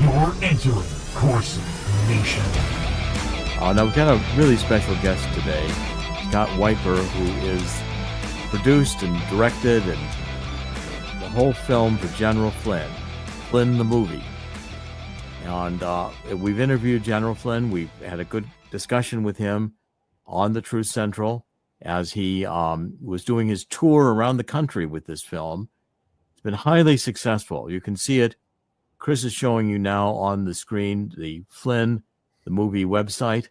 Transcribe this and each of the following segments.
You're entering Corsi Nation. Now we've got a really special guest today, Scott Wiper, who is produced and directed and the whole film for General Flynn, Flynn the movie. And we've interviewed General Flynn. We've had a good discussion with him on the Truth Central as he was doing his tour around the country with this film. It's been highly successful. You can see it. Chris is showing you now on the screen the Flynn, the movie website.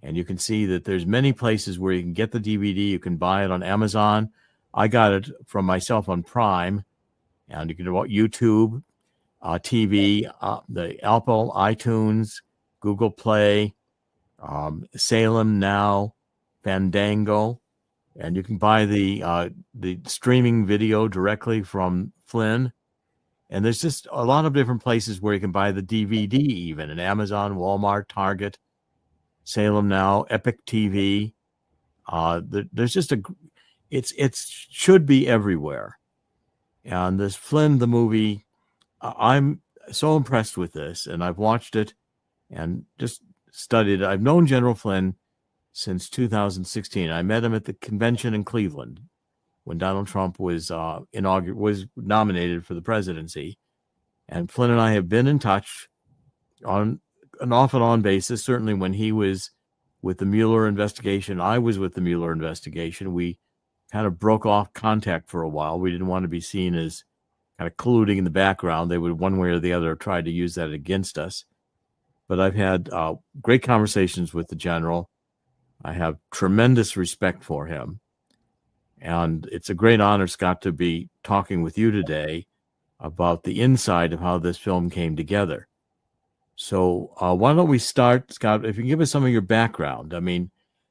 And you can see that there's many places where you can get the DVD. You can buy it on Amazon. I got it from myself on Prime. And you can do YouTube, TV, the Apple, iTunes, Google Play, Salem Now, Fandango. And you can buy the streaming video directly from Flynn. And there's just a lot of different places where you can buy the DVD even, in Amazon, Walmart, Target, Salem Now, Epic TV. There's just it should be everywhere. And this Flynn, the movie, I'm so impressed with this, and I've watched it and just studied it. I've known General Flynn since 2016. I met him at the convention in Cleveland when Donald Trump was nominated for the presidency. And Flynn and I have been in touch on an off and on basis. Certainly when he was with the Mueller investigation, I was with the Mueller investigation. We kind of broke off contact for a while. We didn't want to be seen as kind of colluding in the background. They would, one way or the other, try to use that against us. But I've had great conversations with the general. I have tremendous respect for him. And it's a great honor, Scott, to be talking with you today about the inside of how this film came together. So why don't we start, Scott, if you can give us some of your background. I mean,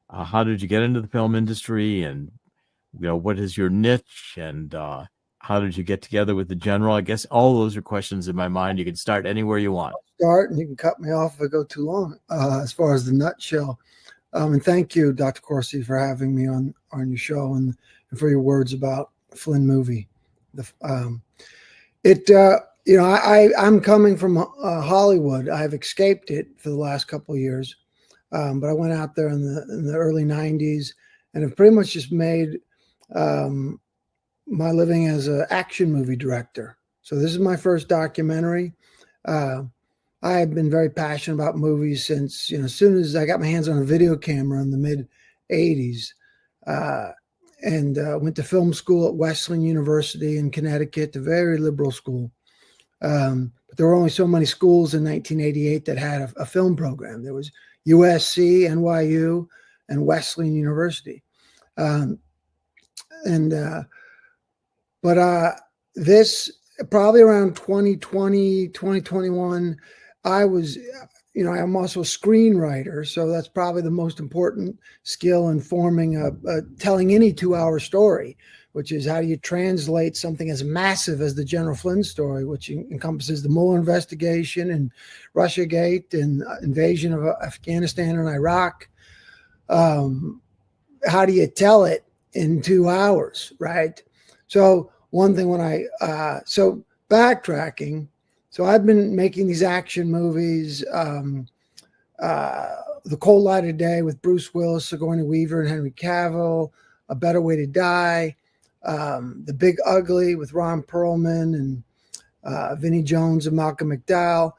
how did you get into the film industry, and what is your niche, and how did you get together with the general? I guess all those are questions in my mind. You can start anywhere you want. Start, and you can cut me off if I go too long as far as the nutshell. And thank you, Dr. Corsi, for having me on your show and for your words about Flynn movie. I'm coming from Hollywood. I've escaped it for the last couple of years, but I went out there in the early '90s and have pretty much just made my living as an action movie director. So this is my first documentary. I have been very passionate about movies since, as soon as I got my hands on a video camera in the mid '80s, and went to film school at Wesleyan University in Connecticut, a very liberal school. But there were only so many schools in 1988 that had a film program. There was USC, NYU, and Wesleyan University. This probably around 2020, 2021, I'm also a screenwriter, so that's probably the most important skill in forming telling any 2-hour story, which is how do you translate something as massive as the General Flynn story, which encompasses the Mueller investigation and Russiagate and invasion of Afghanistan and Iraq. How do you tell it in 2 hours, right? So one thing so backtracking, so I've been making these action movies, The Cold Light of Day with Bruce Willis, Sigourney Weaver, and Henry Cavill, A Better Way to Die, The Big Ugly with Ron Perlman and Vinnie Jones and Malcolm McDowell.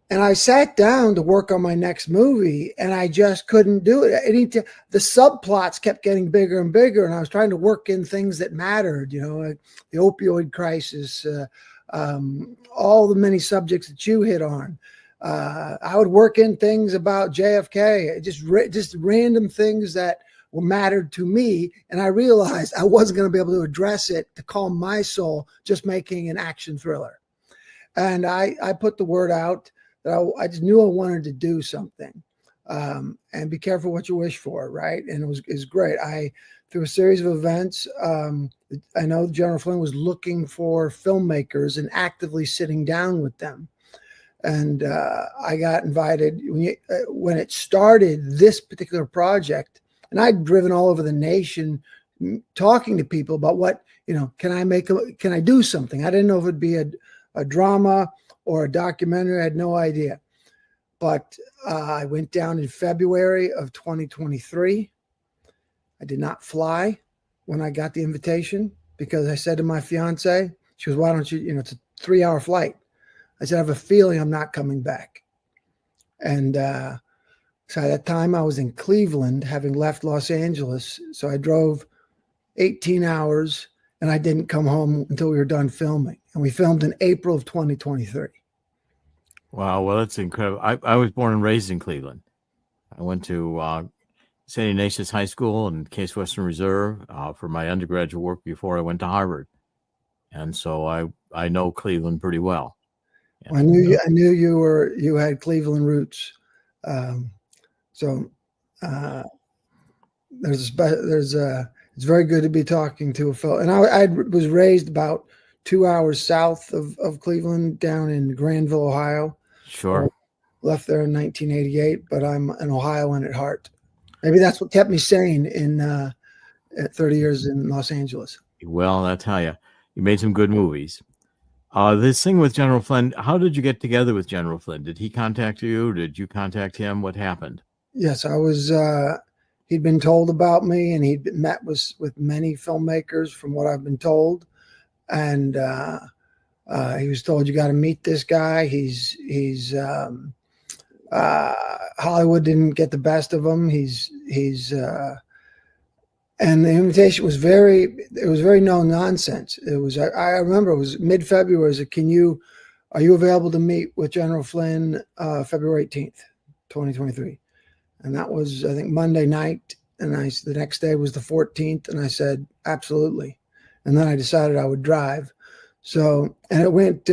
And I sat down to work on my next movie, and I just couldn't do it. The subplots kept getting bigger and bigger, and I was trying to work in things that mattered, like the opioid crisis, all the many subjects that you hit on. I would work in things about JFK, just random things that mattered to me. And I realized I wasn't going to be able to address it to calm my soul, just making an action thriller. And I put the word out that I just knew I wanted to do something, and be careful what you wish for. Right. And it was great. Through a series of events, I know General Flynn was looking for filmmakers and actively sitting down with them. And I got invited when it started, this particular project, and I'd driven all over the nation talking to people about what, can I do something? I didn't know if it'd be a drama or a documentary. I had no idea. But I went down in February of 2023. I did not fly when I got the invitation because I said to my fiance, she goes, why don't you, it's a 3-hour flight. I said, I have a feeling I'm not coming back. And so at that time I was in Cleveland, having left Los Angeles. So I drove 18 hours and I didn't come home until we were done filming. And we filmed in April of 2023. Wow, well, that's incredible. I was born and raised in Cleveland. I went to St. Ignatius High School and Case Western Reserve for my undergraduate work before I went to Harvard. And so I know Cleveland pretty well. Well, I knew you had Cleveland roots. It's very good to be talking to a fellow. And I was raised about 2 hours south of Cleveland, down in Granville, Ohio. Sure. Left there in 1988, but I'm an Ohioan at heart. Maybe that's what kept me sane in 30 years in Los Angeles. Well, I tell you, you made some good movies. This thing with General Flynn, how did you get together with General Flynn? Did he contact you? Did you contact him? What happened? Yes, I was. He'd been told about me, and he'd met with many filmmakers, from what I've been told. And he was told, you got to meet this guy. Hollywood didn't get the best of him. And the invitation was very no nonsense. It was, I remember it was mid-February. I said, are you available to meet with General Flynn February 18th, 2023? And that was, I think, Monday night. And the next day was the 14th. And I said, absolutely. And then I decided I would drive. So, and it went,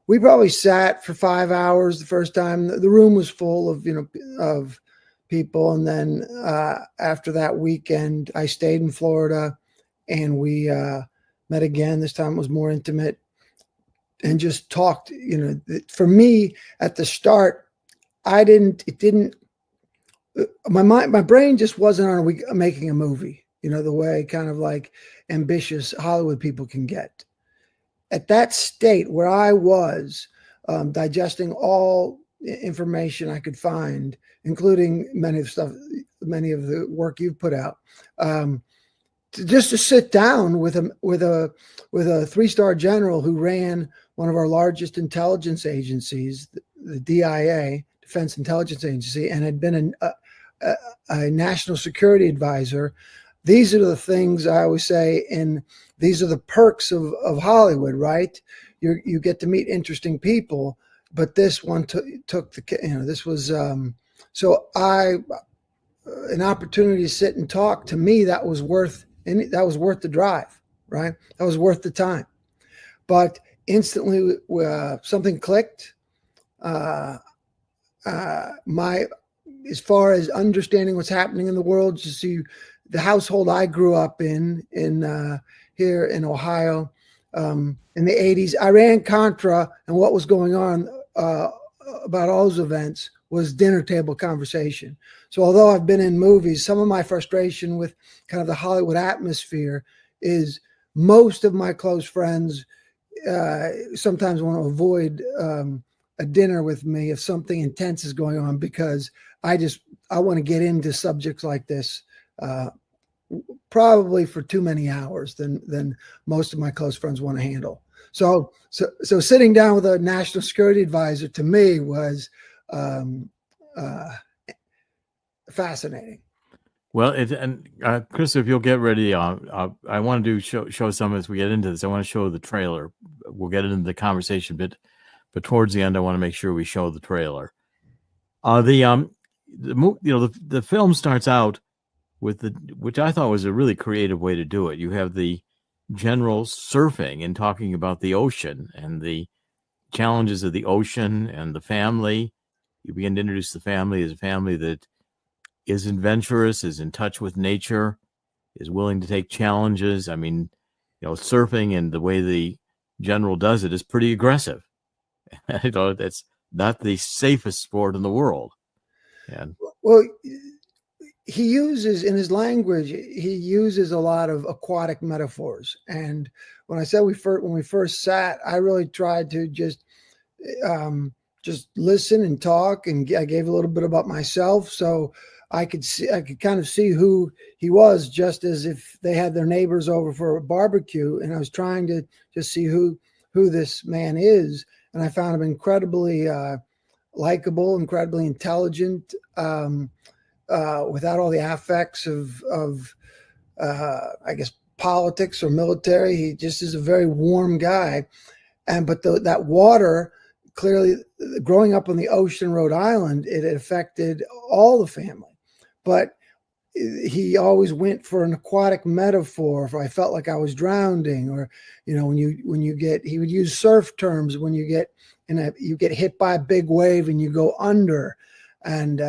we probably sat for 5 hours the first time. The room was full of people. And then after that weekend, I stayed in Florida and we met again. This time it was more intimate and just talked. For me at the start, my brain just wasn't on making a movie, the way kind of like ambitious Hollywood people can get. At that state where I was digesting all information I could find, including many of the work you've put out, just to sit down with a 3-star general who ran one of our largest intelligence agencies, the DIA, Defense Intelligence Agency, and had been a national security advisor. These are the things I always say, and these are the perks of Hollywood, right? You get to meet interesting people, but this one took this was so an opportunity to sit and talk. To me, that was worth the drive, right? That was worth the time. But instantly, something clicked. As far as understanding what's happening in the world, to see the household I grew up in here in Ohio in the 80s, Iran-Contra and what was going on about all those events was dinner table conversation. So although I've been in movies, some of my frustration with kind of the Hollywood atmosphere is most of my close friends sometimes want to avoid a dinner with me if something intense is going on, because I want to get into subjects like this probably for too many hours than most of my close friends want to handle. So sitting down with a national security advisor to me was fascinating. Well, Chris, if you'll get ready, I want to show some as we get into this. I want to show the trailer. We'll get into the conversation bit, but towards the end, I want to make sure we show the trailer. The film starts out with which I thought was a really creative way to do it. You have the general surfing and talking about the ocean and the challenges of the ocean and the family. You begin to introduce the family as a family that is adventurous, is in touch with nature, is willing to take challenges. I mean, surfing and the way the general does it is pretty aggressive. That's not the safest sport in the world. And well, he uses in his language, he uses a lot of aquatic metaphors. And when I said when we first sat, I really tried to just listen and talk, and I gave a little bit about myself, so I could kind of see who he was, just as if they had their neighbors over for a barbecue. And I was trying to just see who this man is, and I found him incredibly likable, incredibly intelligent, without all the affects of I guess politics or military. He just is a very warm guy. But that water, clearly, growing up on the ocean, Rhode Island, it affected all the family. But he always went for an aquatic metaphor. If I felt like I was drowning, or when you get, he would use surf terms. When you get you get hit by a big wave and you go under, and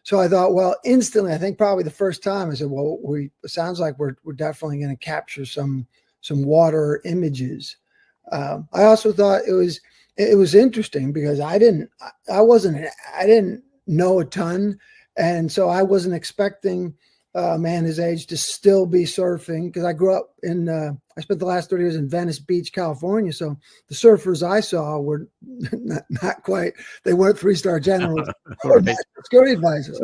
so I thought, well, instantly, I think probably the first time I said, well, it sounds like we're definitely going to capture some water images. I also thought it was interesting because I didn't know a ton, and so I wasn't expecting a man his age to still be surfing, because I grew up I spent the last 30 years in Venice Beach, California. So the surfers I saw were not quite, they weren't 3-star generals or security advisors.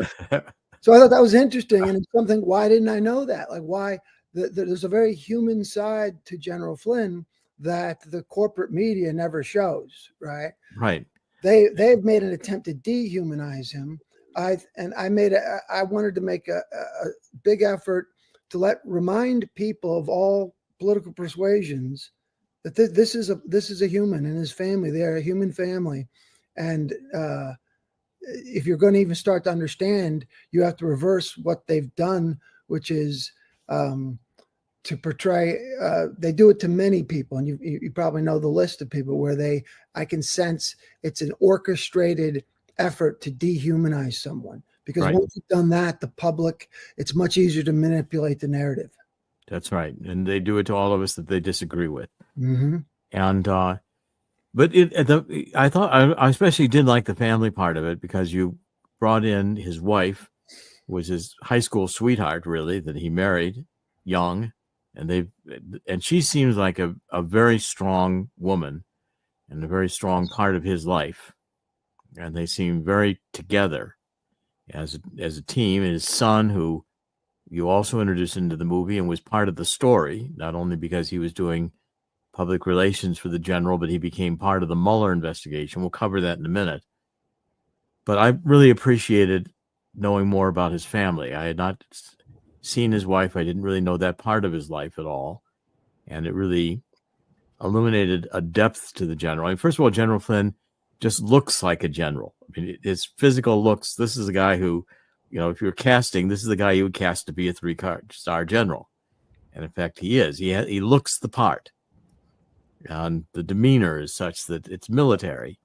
So I thought that was interesting, and it's something, why didn't I know that? Like, why there's a very human side to General Flynn that the corporate media never shows, right? Right. They've made an attempt to dehumanize him. I wanted to make a big effort to remind people of all political persuasions that this is a human and his family. They're a human family, and if you're going to even start to understand, you have to reverse what they've done, which is to portray. They do it to many people, and you probably know the list of people where I can sense it's an orchestrated effort to dehumanize someone, because once you've done that, the public, it's much easier to manipulate the narrative. That's right. And they do it to all of us that they disagree with. Mm-hmm. And but I thought I especially did like the family part of it, because you brought in his wife, was his high school sweetheart, really, that he married young, and she seems like a very strong woman and a very strong part of his life. And they seem very together as a team. And his son, who you also introduced into the movie and was part of the story, not only because he was doing public relations for the general, but he became part of the Mueller investigation. We'll cover that in a minute. But I really appreciated knowing more about his family. I had not seen his wife. I didn't really know that part of his life at all. And it really illuminated a depth to the general. I mean, first of all, General Flynn just looks like a general. I mean, his physical looks, this is a guy who, if you're casting, this is the guy you would cast to be a 3-star general. And in fact, he is. He looks the part. And the demeanor is such that it's military.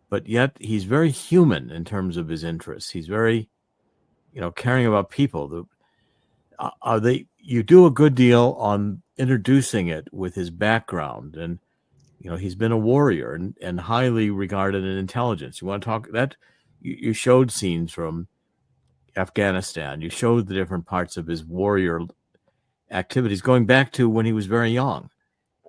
But yet he's very human in terms of his interests. He's very, caring about people. You do a good deal on introducing it with his background, and he's been a warrior and highly regarded in intelligence. You want to talk that? You showed scenes from Afghanistan. You showed the different parts of his warrior activities going back to when he was very young,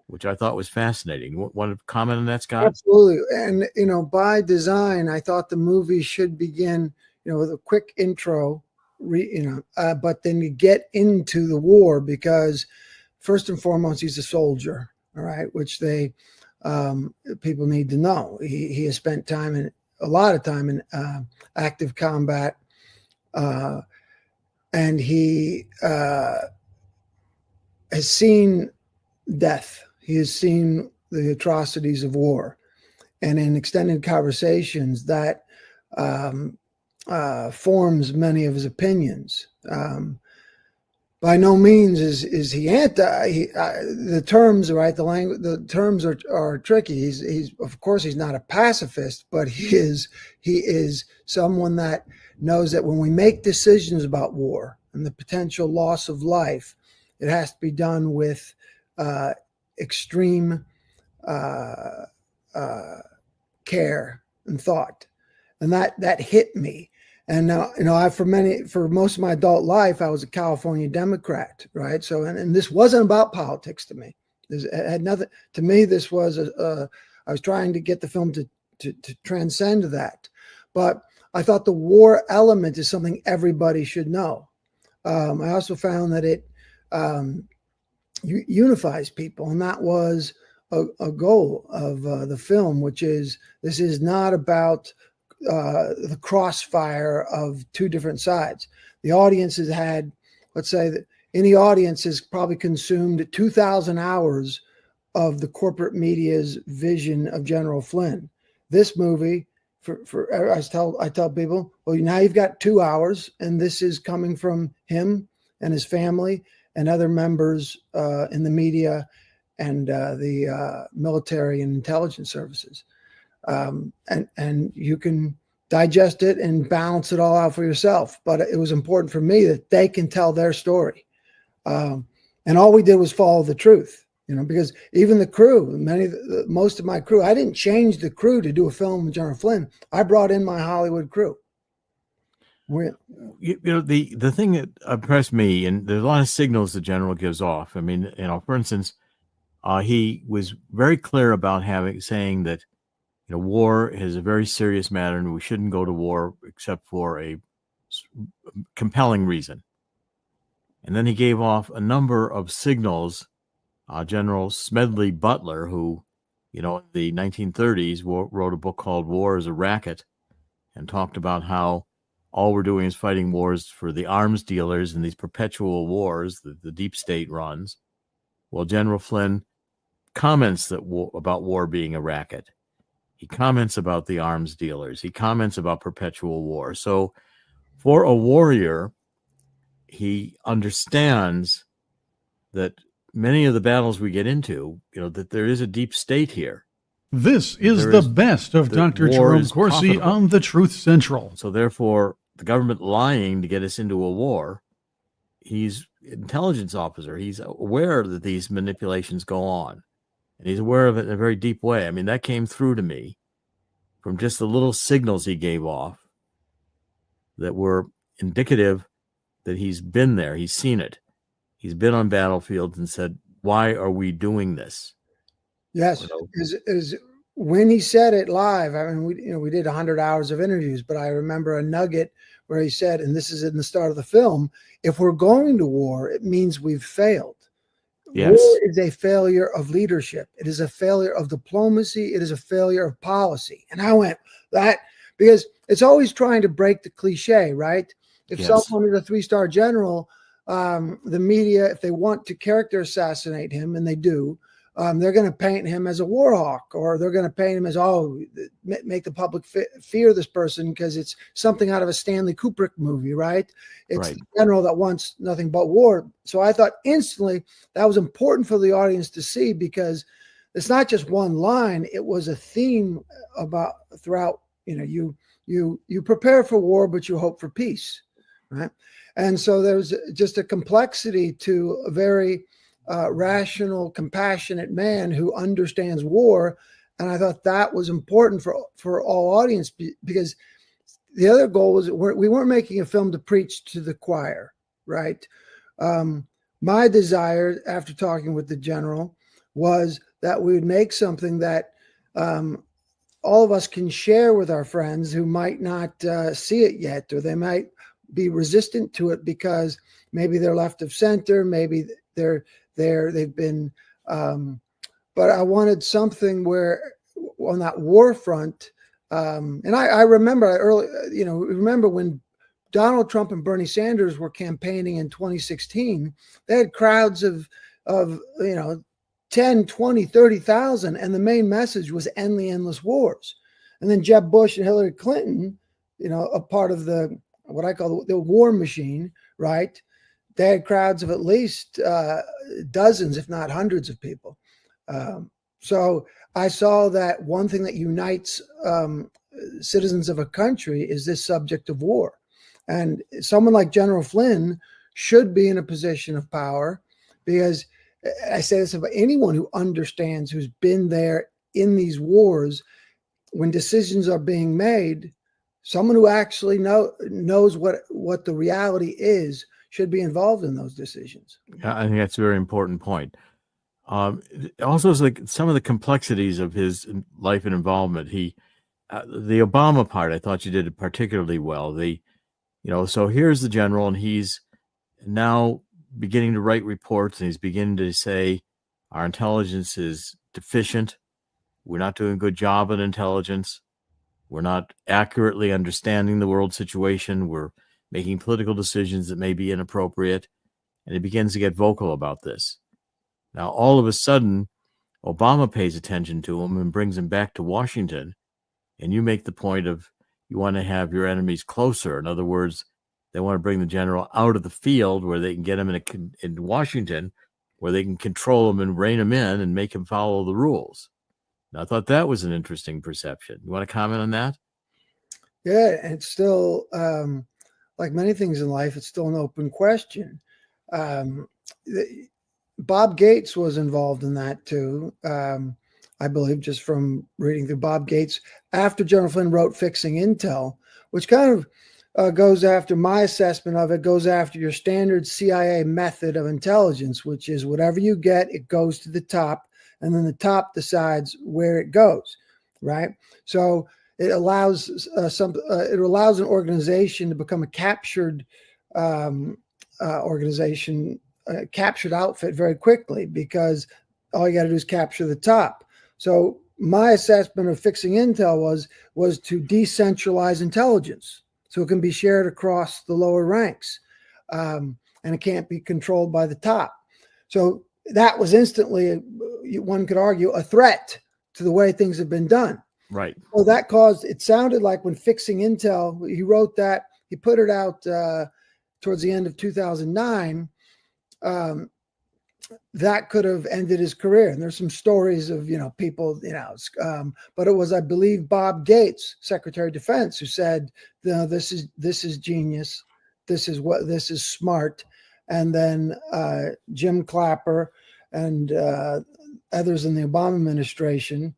which I thought was fascinating. Want to comment on that, Scott? Absolutely. And, by design, I thought the movie should begin, with a quick intro, but then you get into the war, because first and foremost, he's a soldier, all right, which people need to know. He has spent a lot of time in active combat, and he has seen death. He has seen the atrocities of war, and in extended conversations that forms many of his opinions. By no means is he anti. The terms, right? The language, the terms are tricky. He's of course he's not a pacifist, but he is someone that knows that when we make decisions about war and the potential loss of life, it has to be done with extreme care and thought, and that hit me. And now, for most of my adult life, I was a California Democrat, right? So, and this wasn't about politics to me. It had nothing to me. This was I was trying to get the film to transcend that, but I thought the war element is something everybody should know. I also found that it unifies people, and that was a goal of the film, which is this is not about the crossfire of two different sides. The audience has had, let's say that any audience has probably consumed 2,000 hours of the corporate media's vision of General Flynn. This movie, I tell people, well, now you've got 2 hours, and this is coming from him and his family and other members in the media and the military and intelligence services. And you can digest it and balance it all out for yourself. But it was important for me that they can tell their story. And all we did was follow the truth, because even the crew, most of my crew, I didn't change the crew to do a film with General Flynn. I brought in my Hollywood crew. The thing that impressed me, and there's a lot of signals the general gives off. I mean, for instance, he was very clear about saying that war is a very serious matter, and we shouldn't go to war except for a compelling reason. And then he gave off a number of signals. General Smedley Butler, who, in the 1930s wrote a book called War is a Racket, and talked about how all we're doing is fighting wars for the arms dealers and these perpetual wars that the deep state runs. Well, General Flynn comments about war being a racket. He comments about the arms dealers. He comments about perpetual war. So for a warrior, he understands that many of the battles we get into, that there is a deep state here. This is the best of Dr. Jerome Corsi on the Truth Central. So therefore, the government lying to get us into a war, he's an intelligence officer. He's aware that these manipulations go on. And he's aware of it in a very deep way. I mean, that came through to me from just the little signals he gave off that were indicative that he's been there. He's seen it. He's been on battlefields and said, why are we doing this? Yes. Is when he said it live, I mean, we did 100 hours of interviews, but I remember a nugget where he said, and this is in the start of the film, if we're going to war, it means we've failed. Yes. War is a failure of leadership. It is a failure of diplomacy. It is a failure of policy. And I went, because it's always trying to break the cliche, right? If someone is a 3-star general, the media, if they want to character assassinate him, and they do, they're going to paint him as a war hawk, or they're going to paint him as, make the public fear this person because it's something out of a Stanley Kubrick movie, right? It's the general that wants nothing but war. So I thought instantly that was important for the audience to see, because it's not just one line. It was a theme about throughout, you prepare for war, but you hope for peace, right? And so there's just a complexity to a very rational, compassionate man who understands war. And I thought that was important for all audience, because the other goal was we weren't making a film to preach to the choir, right? My desire after talking with the general was that we would make something that all of us can share with our friends who might not see it yet, or they might be resistant to it because maybe they're left of center, maybe they've been, but I wanted something where on that war front, and I remember remember when Donald Trump and Bernie Sanders were campaigning in 2016, they had crowds of 10, 20, 30,000, and the main message was end the endless wars. And then Jeb Bush and Hillary Clinton, a part of what I call the war machine, right? They had crowds of at least dozens, if not hundreds of people. So I saw that one thing that unites citizens of a country is this subject of war. And someone like General Flynn should be in a position of power, because I say this about anyone who understands, who's been there in these wars, when decisions are being made, someone who actually knows what the reality is should be involved in those decisions. I think that's a very important point. Also, it's like some of the complexities of his life and involvement. The Obama part, I thought you did particularly well. So here's the general, and he's now beginning to write reports, and he's beginning to say our intelligence is deficient. We're not doing a good job at intelligence. We're not accurately understanding the world situation. We're making political decisions that may be inappropriate. And he begins to get vocal about this. Now, all of a sudden, Obama pays attention to him and brings him back to Washington. And you make the point of you want to have your enemies closer. In other words, they want to bring the general out of the field where they can get him in Washington, where they can control him and rein him in and make him follow the rules. Now, I thought that was an interesting perception. You want to comment on that? Yeah, and it's still, like many things in life, it's still an open question. Bob Gates was involved in that too. I believe, just from reading through Bob Gates after General Flynn wrote Fixing Intel, which kind of goes after my assessment of it, goes after your standard CIA method of intelligence, which is whatever you get, it goes to the top, and then the top decides where it goes, right? So it allows an organization to become a captured organization, captured outfit very quickly, because all you got to do is capture the top. So my assessment of Fixing Intel was to decentralize intelligence so it can be shared across the lower ranks, and it can't be controlled by the top. So that was instantly, one could argue, a threat to the way things have been done. Right. So that caused, it sounded like when Fixing Intel, he wrote that, he put it out towards the end of 2009, that could have ended his career. And there's some stories of, people, but it was, I believe, Bob Gates, Secretary of Defense, who said, this is genius. This is smart. And then Jim Clapper and others in the Obama administration.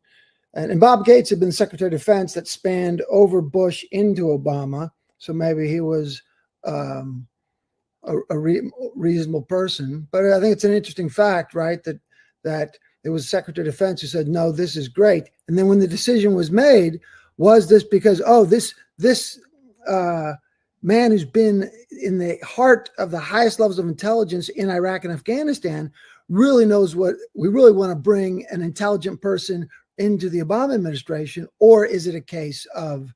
And Bob Gates had been Secretary of Defense that spanned over Bush into Obama. So maybe he was a reasonable person. But I think it's an interesting fact, right, that it was Secretary of Defense who said, no, this is great. And then when the decision was made, was this because, this man who's been in the heart of the highest levels of intelligence in Iraq and Afghanistan really knows what we really want to bring an intelligent person into the Obama administration? Or is it a case of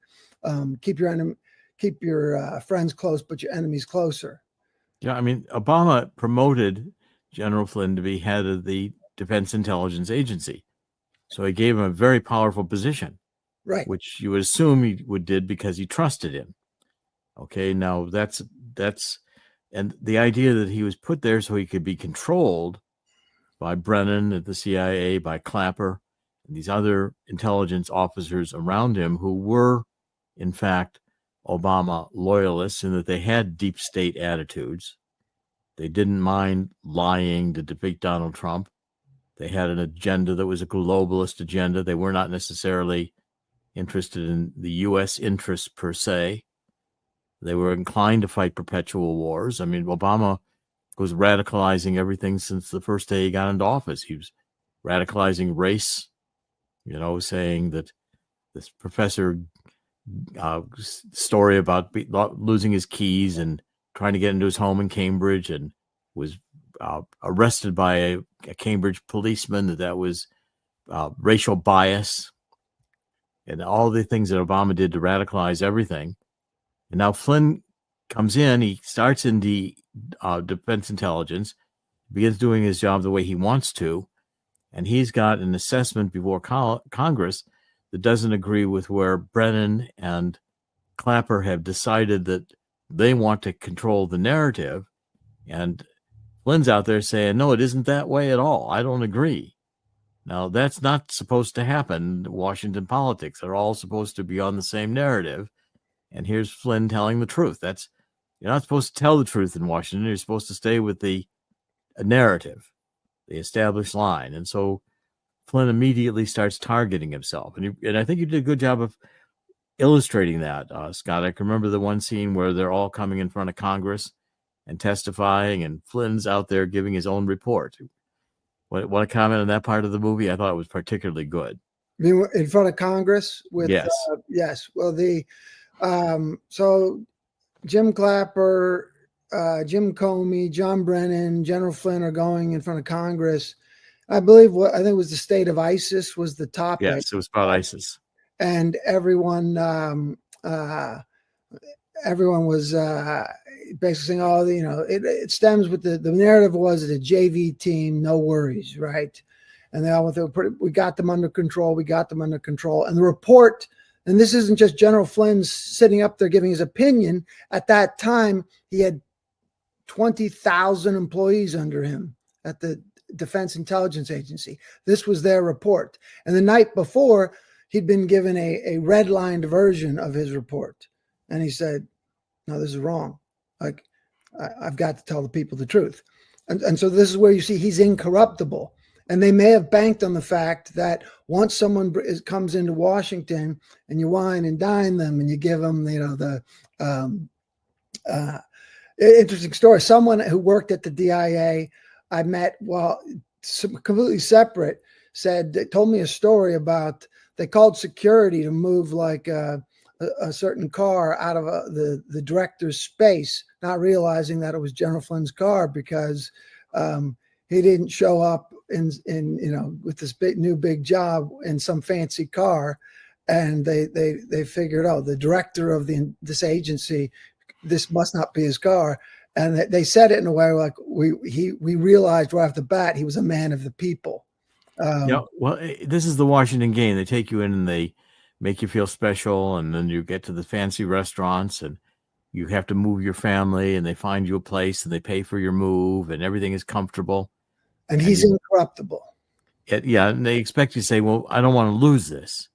keep your friends close, but your enemies closer? Yeah, I mean, Obama promoted General Flynn to be head of the Defense Intelligence Agency. So he gave him a very powerful position, right? Which you would assume he did because he trusted him. Okay, now that's and the idea that he was put there so he could be controlled by Brennan at the CIA, by Clapper, and these other intelligence officers around him who were, in fact, Obama loyalists in that they had deep state attitudes. They didn't mind lying to defeat Donald Trump. They had an agenda that was a globalist agenda. They were not necessarily interested in the U.S. interests per se. They were inclined to fight perpetual wars. I mean, Obama was radicalizing everything since the first day he got into office. He was radicalizing race, saying that this professor story about losing his keys and trying to get into his home in Cambridge and was arrested by a Cambridge policeman, that was racial bias, and all the things that Obama did to radicalize everything. And now Flynn comes in, he starts in the defense intelligence, begins doing his job the way he wants to, and he's got an assessment before Congress that doesn't agree with where Brennan and Clapper have decided that they want to control the narrative. And Flynn's out there saying, no, it isn't that way at all. I don't agree. Now, that's not supposed to happen in Washington politics. They're all supposed to be on the same narrative. And here's Flynn telling the truth. You're not supposed to tell the truth in Washington. You're supposed to stay with the narrative, the established line. And so Flynn immediately starts targeting himself. And I think he did a good job of illustrating that, Scott. I can remember the one scene where they're all coming in front of Congress and testifying, and Flynn's out there giving his own report. What a comment on that part of the movie. I thought it was particularly good. I mean, in front of Congress with yes. Yes. Well, so Jim Clapper, Jim Comey, John Brennan, General Flynn are going in front of Congress. I think it was the state of ISIS was the topic. Yes, it was about ISIS. And everyone was basically saying, "Oh, it stems with the narrative was the JV team, no worries, right?" And they all went through. We got them under control. We got them under control. And the report, and this isn't just General Flynn sitting up there giving his opinion. At that time, he had 20,000 employees under him at the Defense Intelligence Agency. This was their report. And the night before, he'd been given a redlined version of his report. And he said, "No, this is wrong. Like, I've got to tell the people the truth." And so this is where you see he's incorruptible. And they may have banked on the fact that once someone comes into Washington and you wine and dine them and you give them, interesting story. Someone who worked at the DIA I met completely separate told me a story about they called security to move like a certain car out of the director's space, not realizing that it was General Flynn's car because he didn't show up in with this new big job in some fancy car, and they figured, oh, the director of this agency, this must not be his car. And they said it in a way like we realized right off the bat he was a man of the people. Yeah, well, this is the Washington game. They take you in and they make you feel special, and then you get to the fancy restaurants and you have to move your family, and they find you a place and they pay for your move, and everything is comfortable. And he's incorruptible. Yeah, and they expect you to say, "Well, I don't want to lose this,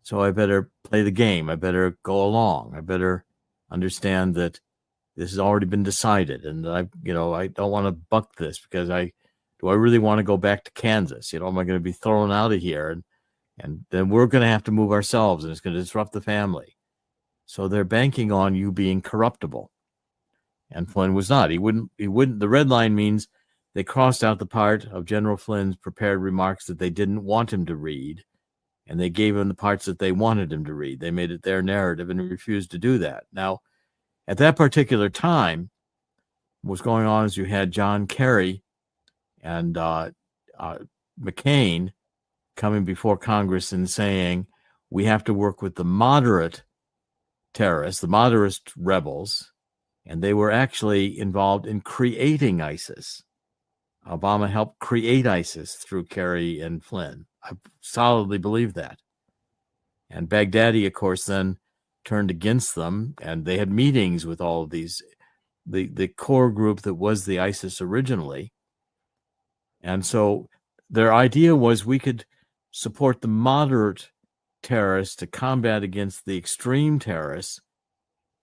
so I better play the game. I better go along. I better understand that this has already been decided, and I don't want to buck this because do I really want to go back to Kansas? Am I going to be thrown out of here? And then we're going to have to move ourselves, and it's going to disrupt the family." So they're banking on you being corruptible. And Flynn was not. He wouldn't. The red line means they crossed out the part of General Flynn's prepared remarks that they didn't want him to read, and they gave him the parts that they wanted him to read. They made it their narrative, and he refused to do that. Now, at that particular time, what was going on is you had John Kerry and McCain coming before Congress and saying, we have to work with the moderate terrorists, the moderate rebels, and they were actually involved in creating ISIS. Obama helped create ISIS through Kerry and Flynn. I solidly believe that. And Baghdadi, of course, then turned against them, and they had meetings with all of these, the core group that was the ISIS originally. And so their idea was we could support the moderate terrorists to combat against the extreme terrorists.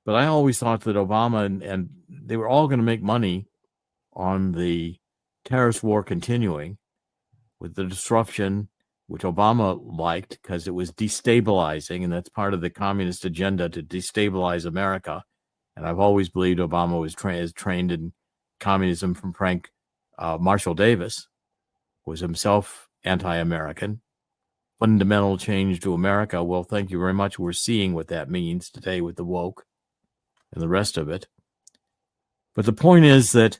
But I always thought that Obama and they were all going to make money on the terrorist war continuing with the disruption, which Obama liked because it was destabilizing, and that's part of the communist agenda to destabilize America. And I've always believed Obama was trained in communism from Frank Marshall Davis, was himself anti-American. Fundamental change to America. Well, thank you very much. We're seeing what that means today with the woke and the rest of it. But the point is that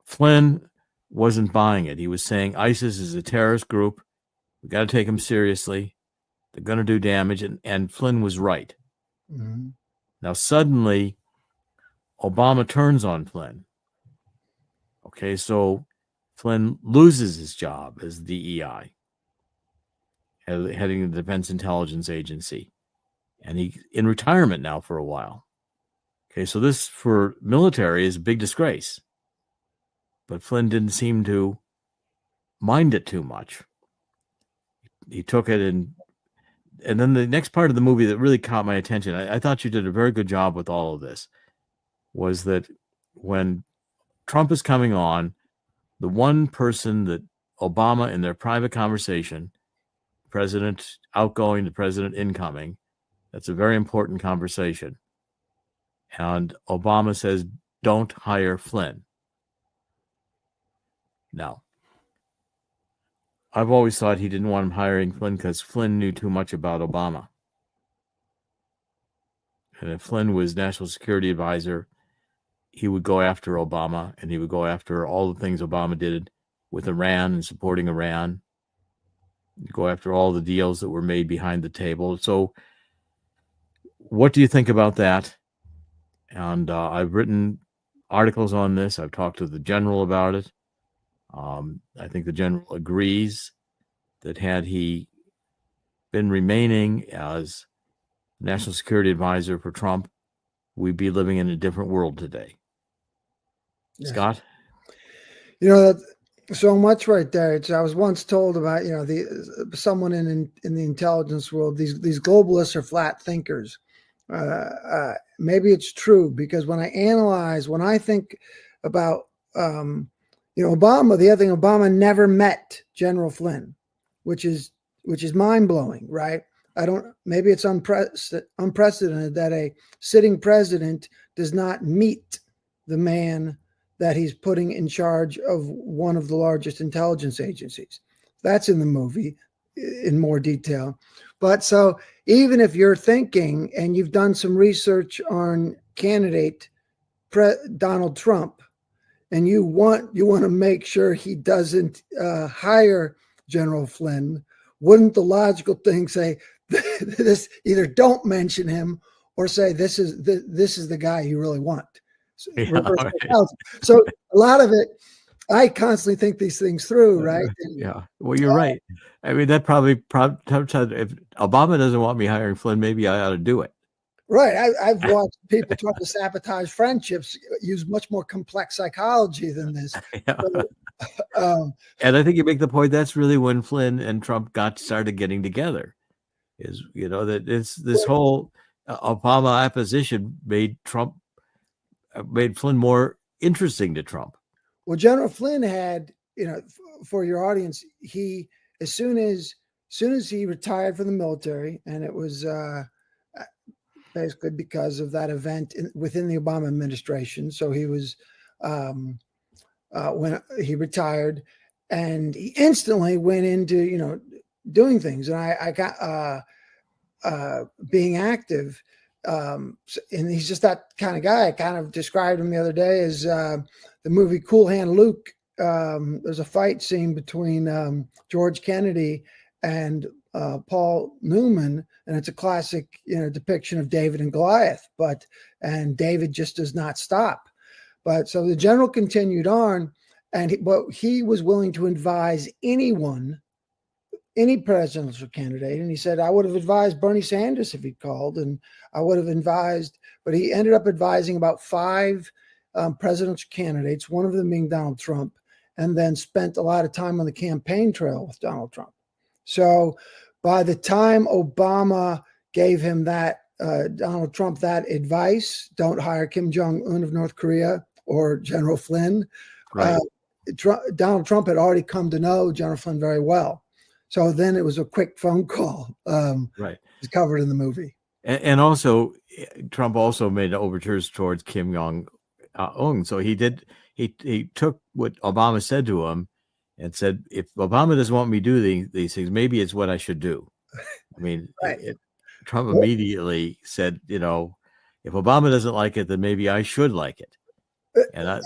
Flynn wasn't buying it. He was saying ISIS is a terrorist group. We've got to take them seriously. They're going to do damage. And Flynn was right. Mm-hmm. Now, suddenly, Obama turns on Flynn. Okay, so Flynn loses his job as DEI, heading the Defense Intelligence Agency. And he's in retirement now for a while. Okay, so this for military is a big disgrace. But Flynn didn't seem to mind it too much. He took it, and then the next part of the movie that really caught my attention, I thought you did a very good job with all of this, was that when Trump is coming on, the one person that Obama in their private conversation, president outgoing, the president incoming, That's a very important conversation. And Obama says, don't hire Flynn. Now, I've always thought he didn't want him hiring Flynn because Flynn knew too much about Obama. And if Flynn was national security advisor, he would go after Obama, and he would go after all the things Obama did with Iran and supporting Iran, go after all the deals that were made behind the table. So what do you think about that? And I've written articles on this. I've talked to the general about it. I think the general agrees that had he been remaining as national security advisor for Trump, we'd be living in a different world today. Yes. Scott? So much right there. I was once told about, someone in the intelligence world, these globalists are flat thinkers. Maybe it's true, because when I think about, Obama, the other thing, Obama never met General Flynn, which is mind blowing, right? Maybe it's unprecedented that a sitting president does not meet the man that he's putting in charge of one of the largest intelligence agencies. That's in the movie in more detail. But so even if you're thinking and you've done some research on candidate Donald Trump, and you want to make sure he doesn't hire General Flynn, wouldn't the logical thing say this, either don't mention him or say this is the guy you really want? So a lot of it, I constantly think these things through, right? Yeah. Well, you're right. I mean, that probably if Obama doesn't want me hiring Flynn, maybe I ought to do it. Right. I've watched people try to sabotage friendships use much more complex psychology than this. Yeah. And I think you make the point that's really when Flynn and Trump started getting together. Is that it's this whole Obama opposition made Flynn more interesting to Trump. Well, General Flynn had, for your audience, he as soon as he retired from the military, and it was basically because of that event within the Obama administration. So he was when he retired, and he instantly went into doing things, and I got being active. And he's just that kind of guy. I kind of described him the other day as the movie Cool Hand Luke. There's a fight scene between George Kennedy and Paul Newman, and it's a classic, depiction of David and Goliath. And David just does not stop. But so the general continued on, and he was willing to advise any presidential candidate. And he said, I would have advised Bernie Sanders if he'd called, and I would have advised, but he ended up advising about 5 presidential candidates, one of them being Donald Trump, and then spent a lot of time on the campaign trail with Donald Trump. So by the time Obama gave him Donald Trump that advice, don't hire Kim Jong-un of North Korea or General Flynn, right. Donald Trump had already come to know General Flynn very well. So then it was a quick phone call. Right. It's covered in the movie. And also, Trump also made overtures towards Kim Jong-un. So he took what Obama said to him and said, if Obama doesn't want me to do these things, maybe it's what I should do. I mean, right. Trump immediately said, if Obama doesn't like it, then maybe I should like it. And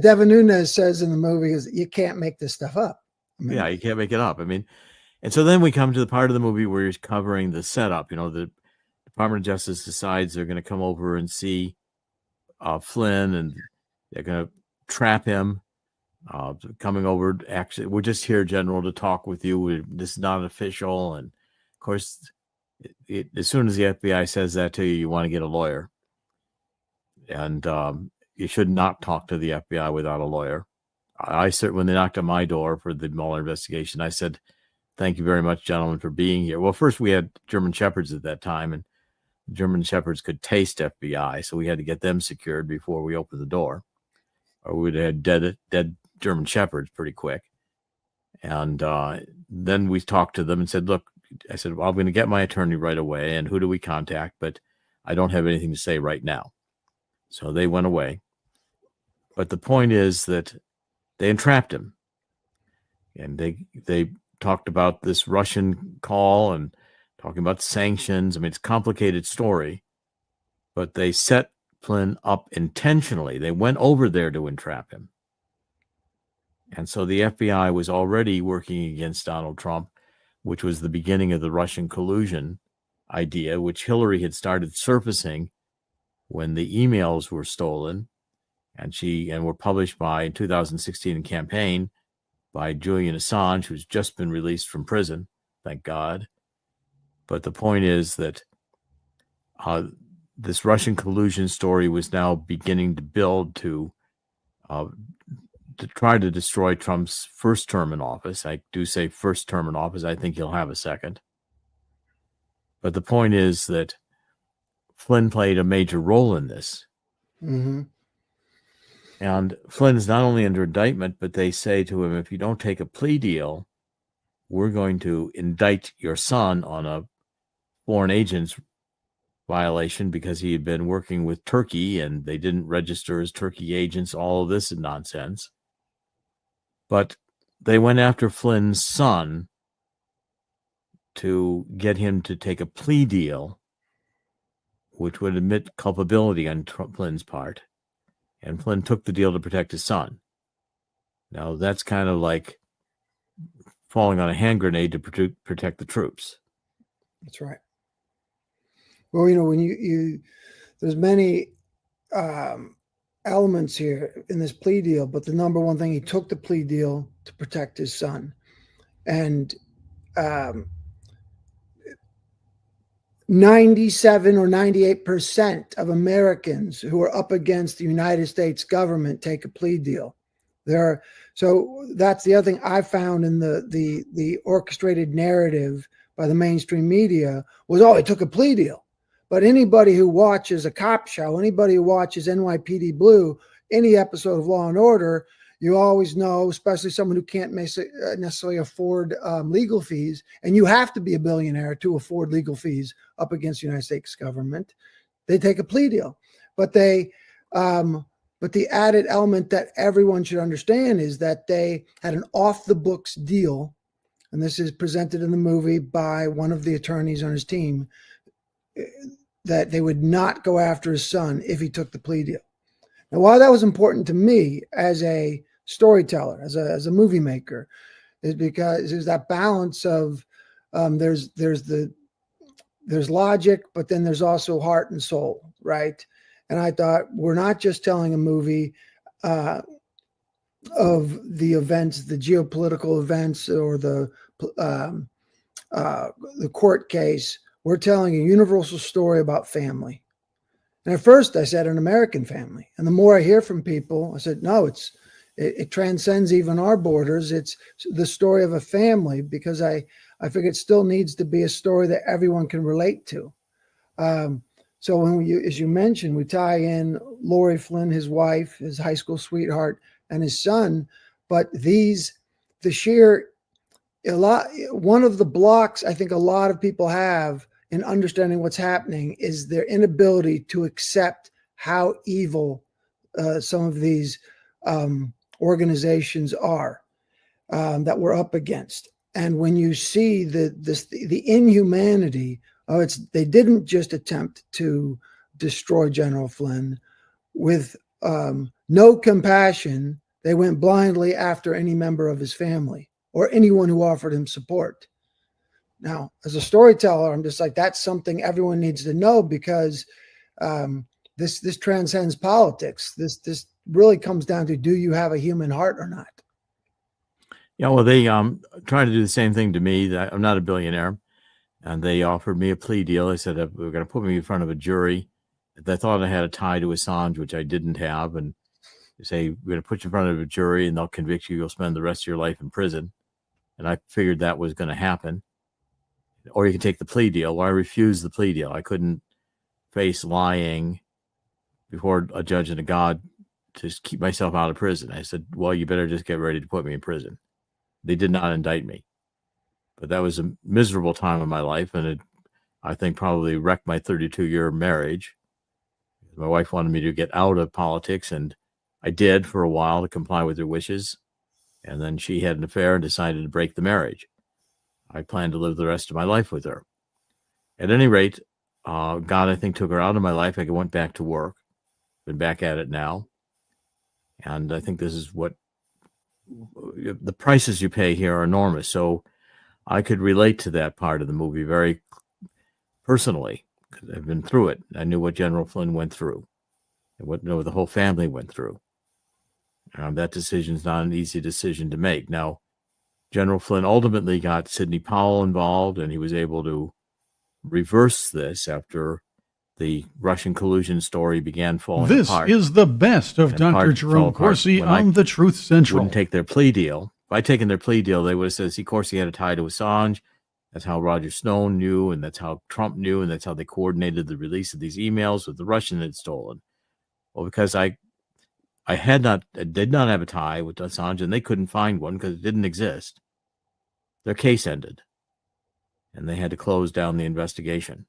Devin Nunes says in the movie, is you can't make this stuff up. Yeah, you can't make it up. I mean, and so then we come to the part of the movie where he's covering the setup. The Department of Justice decides they're going to come over and see Flynn, and they're going to trap him. Coming over, actually, we're just here, General, to talk with you. This is not official. And of course, as soon as the FBI says that to you, you want to get a lawyer. And you should not talk to the FBI without a lawyer. I said, when they knocked on my door for the Mueller investigation, I said, thank you very much, gentlemen, for being here. Well, first we had German Shepherds at that time, and German Shepherds could taste FBI, so we had to get them secured before we opened the door, or we'd have had dead German Shepherds pretty quick. And then we talked to them and said, look, I said, well, I'm going to get my attorney right away. And who do we contact? But I don't have anything to say right now. So they went away. But the point is that they entrapped him. And they talked about this Russian call and talking about sanctions. I mean, it's a complicated story. But they set Flynn up intentionally. They went over there to entrap him. And so the FBI was already working against Donald Trump, which was the beginning of the Russian collusion idea, which Hillary had started surfacing when the emails were stolen and were published in 2016 campaign by Julian Assange, who's just been released from prison, thank God. But the point is that this Russian collusion story was now beginning to build to try to destroy Trump's first term in office. I do say first term in office. I think he'll have a second. But the point is that Flynn played a major role in this. Mm-hmm. And Flynn is not only under indictment, but they say to him, if you don't take a plea deal, we're going to indict your son on a foreign agents violation because he had been working with Turkey and they didn't register as Turkey agents. All of this is nonsense. But they went after Flynn's son to get him to take a plea deal, which would admit culpability on Flynn's part. And Flynn took the deal to protect his son. Now, that's kind of like falling on a hand grenade to protect the troops. That's right. Well, when there's many elements here in this plea deal, but the number one thing, he took the plea deal to protect his son. And 97 or 98% of Americans who are up against the United States government take a plea deal. So that's the other thing I found in the orchestrated narrative by the mainstream media was, he took a plea deal. But anybody who watches a cop show, anybody who watches NYPD Blue, any episode of Law and Order, you always know, especially someone who can't necessarily afford legal fees, and you have to be a billionaire to afford legal fees up against the United States government, they take a plea deal. But the added element that everyone should understand is that they had an off-the-books deal, and this is presented in the movie by one of the attorneys on his team, that they would not go after his son if he took the plea deal. Now, why that was important to me as a storyteller, as a movie maker, is because there's that balance of there's logic, but then there's also heart and soul, right? And I thought, we're not just telling a movie of the events, the geopolitical events, or the court case. We're telling a universal story about family. And at first I said an American family. And the more I hear from people, I said, no, it transcends even our borders. It's the story of a family, because I figure it still needs to be a story that everyone can relate to. So when as you mentioned, we tie in Lori Flynn, his wife, his high school sweetheart, and his son. But one of the blocks I think a lot of people have in understanding what's happening is their inability to accept how evil some of these organizations are that we're up against. And when you see the inhumanity, they didn't just attempt to destroy General Flynn with no compassion. They went blindly after any member of his family or anyone who offered him support. Now, as a storyteller, I'm just like, that's something everyone needs to know, because this transcends politics. This really comes down to, do you have a human heart or not? Yeah, well, they tried to do the same thing to me. I'm not a billionaire, and they offered me a plea deal. They said they were going to put me in front of a jury. They thought I had a tie to Assange, which I didn't have, and they say, we're going to put you in front of a jury, and they'll convict you. You'll spend the rest of your life in prison. And I figured that was going to happen. Or you can take the plea deal. Well, I refused the plea deal. I couldn't face lying before a judge and a God to keep myself out of prison. I said, well, you better just get ready to put me in prison. They did not indict me. But that was a miserable time of my life, and it, I think, probably wrecked my 32-year marriage. My wife wanted me to get out of politics, and I did for a while to comply with her wishes. And then she had an affair and decided to break the marriage. I planned to live the rest of my life with her. At any rate, God, I think, took her out of my life. I went back to work. Been back at it now. And I think this is what the prices you pay here are enormous. So I could relate to that part of the movie very personally, because I've been through it. I knew what General Flynn went through and what the whole family went through. That decision is not an easy decision to make. Now, General Flynn ultimately got Sidney Powell involved, and he was able to reverse this after the Russian collusion story began falling apart. This is the best of Dr. Jerome Corsi on the Truth Central. Wouldn't take their plea deal. If I'd taken their plea deal, they would have said, see, Corsi had a tie to Assange. That's how Roger Stone knew, and that's how Trump knew, and that's how they coordinated the release of these emails with the Russian had stolen. Well, because I did not have a tie with Assange, and they couldn't find one because it didn't exist. Their case ended, and they had to close down the investigation,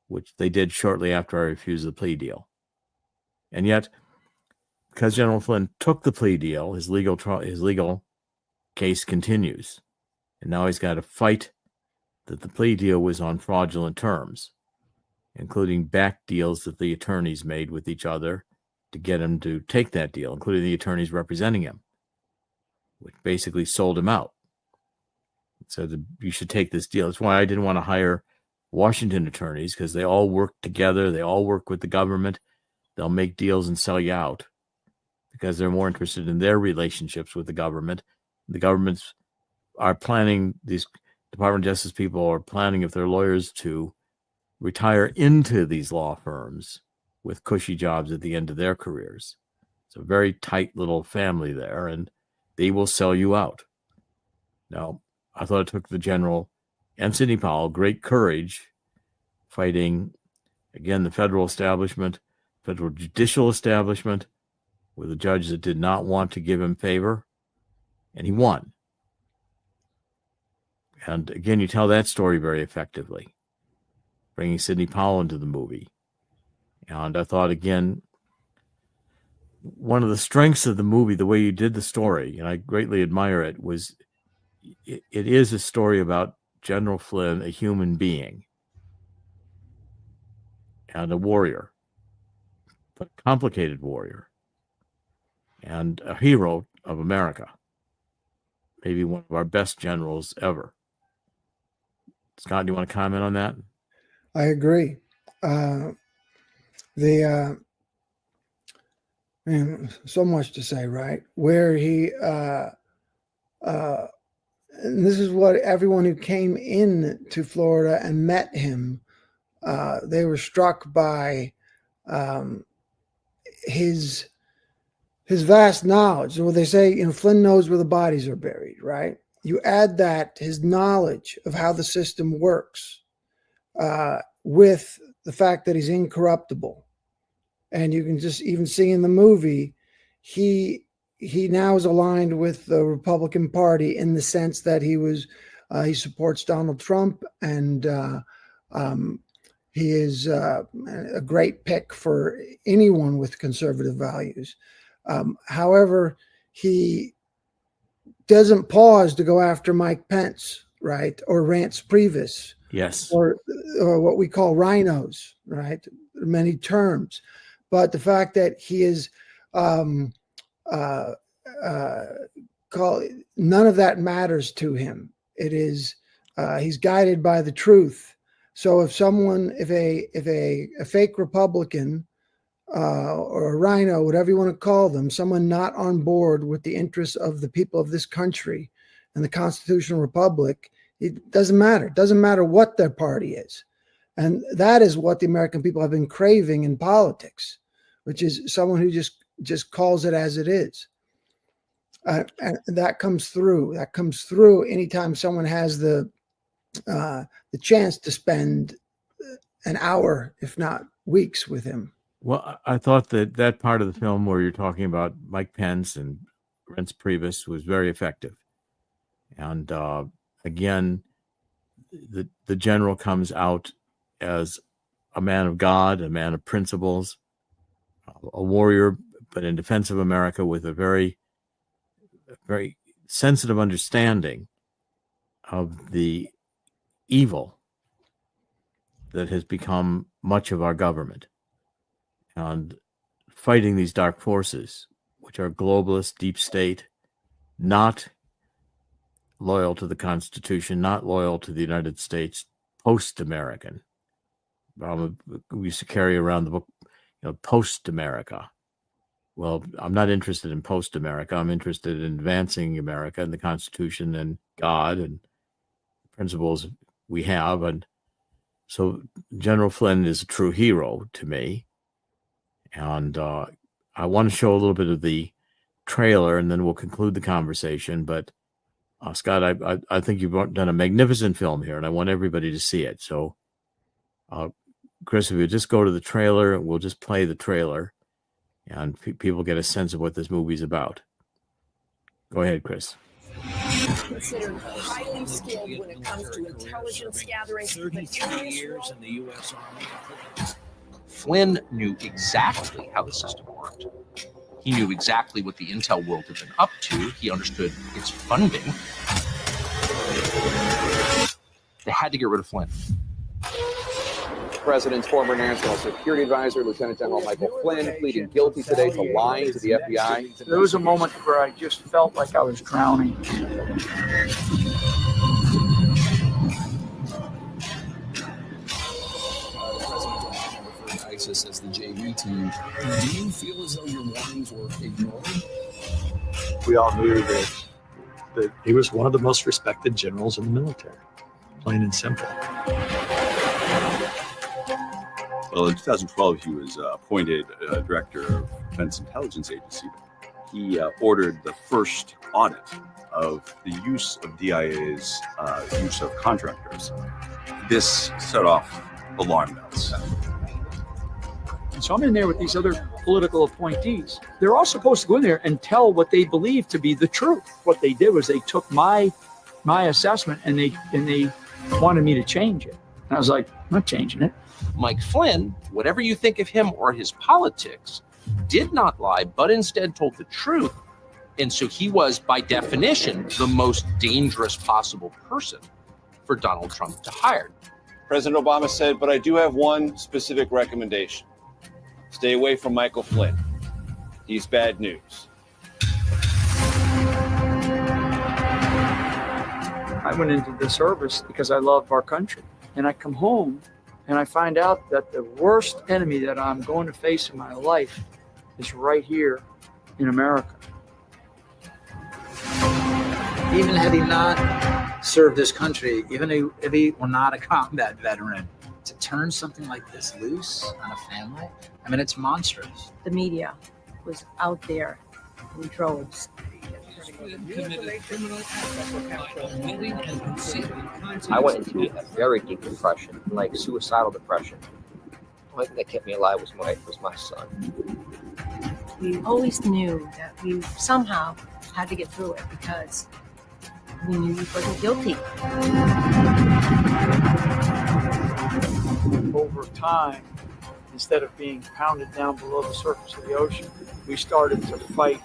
which they did shortly after I refused the plea deal. And yet, because General Flynn took the plea deal, his legal case continues, and now he's got to fight that the plea deal was on fraudulent terms, including back deals that the attorneys made with each other to get him to take that deal, including the attorneys representing him, which basically sold him out. Said, you should take this deal. That's why I didn't want to hire Washington attorneys, because they all work together. They all work with the government. They'll make deals and sell you out because they're more interested in their relationships with the government. The governments are planning, these Department of Justice people are planning, if they're lawyers, to retire into these law firms with cushy jobs at the end of their careers. It's a very tight little family there, and they will sell you out. Now, I thought it took the general and Sidney Powell great courage fighting, again, the federal establishment, federal judicial establishment, with a judge that did not want to give him favor, and he won. And again, you tell that story very effectively, bringing Sidney Powell into the movie. And I thought, again, one of the strengths of the movie, the way you did the story, and I greatly admire it, was it is a story about General Flynn, a human being and a warrior, but a complicated warrior and a hero of America, maybe one of our best generals ever. Scott, do you want to comment on that? I agree. Man, so much to say, right? Where he, and this is what everyone who came in to Florida and met him, they were struck by his vast knowledge. Well, they say, Flynn knows where the bodies are buried, right? You add that, his knowledge of how the system works, with the fact that he's incorruptible. And you can just even see in the movie, he now is aligned with the Republican Party in the sense that he supports Donald Trump, and he is a great pick for anyone with conservative values. However, he doesn't pause to go after Mike Pence, right? Or Rance Priebus. Yes. Or what we call rhinos, right? Many terms. But the fact that he is none of that matters to him. It is he's guided by the truth. So if a fake Republican or a rhino, whatever you want to call them, someone not on board with the interests of the people of this country and the constitutional republic, it doesn't matter. It doesn't matter what their party is. And that is what the American people have been craving in politics, which is someone who just calls it as it is. And that comes through. That comes through anytime someone has the chance to spend an hour, if not weeks, with him. Well, I thought that part of the film where you're talking about Mike Pence and Reince Priebus was very effective. And again, the general comes out as a man of God, a man of principles, a warrior, but in defense of America with a very, very sensitive understanding of the evil that has become much of our government, and fighting these dark forces, which are globalist, deep state, not loyal to the Constitution, not loyal to the United States, post-American. We used to carry around the book, post-America. Well, I'm not interested in post-America. I'm interested in advancing America and the Constitution and God and the principles we have. And so General Flynn is a true hero to me. And I want to show a little bit of the trailer, and then we'll conclude the conversation. But Scott, I think you've done a magnificent film here, and I want everybody to see it. So, Chris, if you just go to the trailer, we'll just play the trailer, and people get a sense of what this movie's about. Go ahead, Chris. Considered highly skilled when it comes to intelligence gathering. 33 years in the U.S. Army. Flynn knew exactly how the system worked. He knew exactly what the intel world had been up to. He understood its funding. They had to get rid of Flynn. President's former national security advisor, Lieutenant General Michael Flynn, pleading guilty today to lying to the FBI. There was a moment where I just felt like I was drowning. ISIS as the JV team. Do you feel as though your warnings were ignored? We all knew that he was one of the most respected generals in the military, plain and simple. Well, in 2012, he was appointed director of Defense Intelligence Agency. He ordered the first audit of the use of DIA's use of contractors. This set off alarm bells. So I'm in there with these other political appointees. They're all supposed to go in there and tell what they believe to be the truth. What they did was they took my assessment and they wanted me to change it. And I was like, I'm not changing it. Mike Flynn, whatever you think of him or his politics, did not lie, but instead told the truth. And so he was, by definition, the most dangerous possible person for Donald Trump to hire. President Obama said, but I do have one specific recommendation. Stay away from Michael Flynn. He's bad news. I went into the service because I love our country. And I come home and I find out that the worst enemy that I'm going to face in my life is right here in America. Even had he not served this country, even if he were not a combat veteran, to turn something like this loose on a family, I mean, it's monstrous. The media was out there in droves. I went into a very deep depression, like suicidal depression. The only thing that kept me alive was my son. We always knew that we somehow had to get through it because we knew he wasn't guilty. Over time, instead of being pounded down below the surface of the ocean, we started to fight.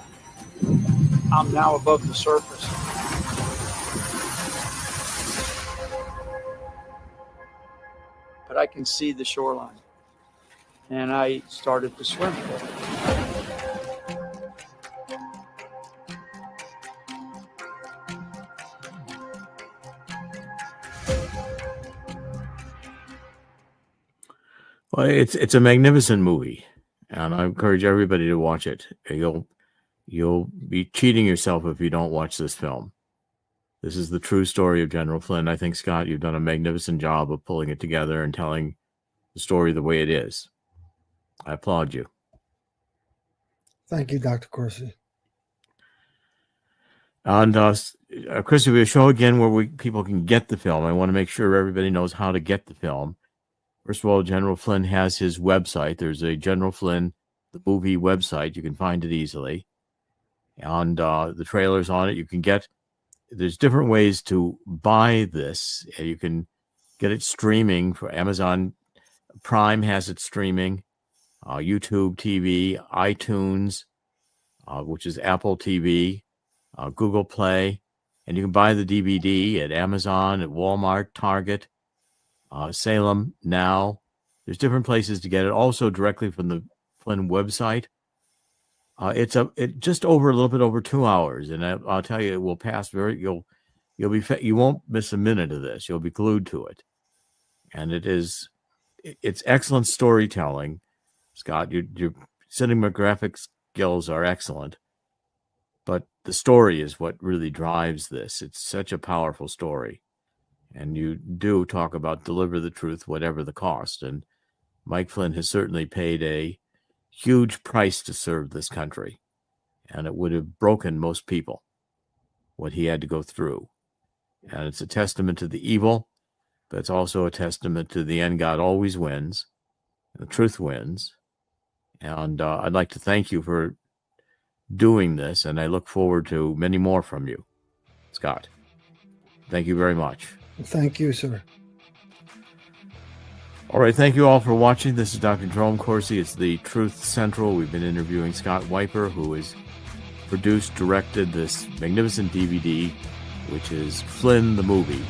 I'm now above the surface. But I can see the shoreline. And I started to swim. Well, it's a magnificent movie, and I encourage everybody to watch it. You'll be cheating yourself if you don't watch this film. This is the true story of General Flynn. I think, Scott, you've done a magnificent job of pulling it together and telling the story the way it is. I applaud you. Thank you, Dr. Corsi. And Chris, we'll show again where people can get the film. I want to make sure everybody knows how to get the film. First of all, General Flynn has his website. There's a General Flynn, the movie website. You can find it easily. And the trailer's on it. You can there's different ways to buy this. You can get it streaming for Amazon Prime has it streaming, YouTube TV, iTunes, which is Apple TV, Google Play, and you can buy the DVD at Amazon, at Walmart, Target, Salem Now. There's different places to get it. Also directly from the Flynn website. It's just over a little bit over 2 hours, and I'll tell you, it will pass you won't miss a minute of this. You'll be glued to it, and it's excellent storytelling. Scott, your cinematographic skills are excellent, but the story is what really drives this. It's such a powerful story, and you do talk about deliver the truth, whatever the cost. And Mike Flynn has certainly paid a huge price to serve this country, and it would have broken most people what he had to go through. And it's a testament to the evil, but it's also a testament to the end. God always wins, and the truth wins. And I'd like to thank you for doing this, and I look forward to many more from you, Scott. Thank you very much. Thank you, sir. All right, thank you all for watching. This is Dr. Jerome Corsi. It's the Truth Central. We've been interviewing Scott Wiper, who has produced, directed this magnificent DVD, which is Flynn the Movie.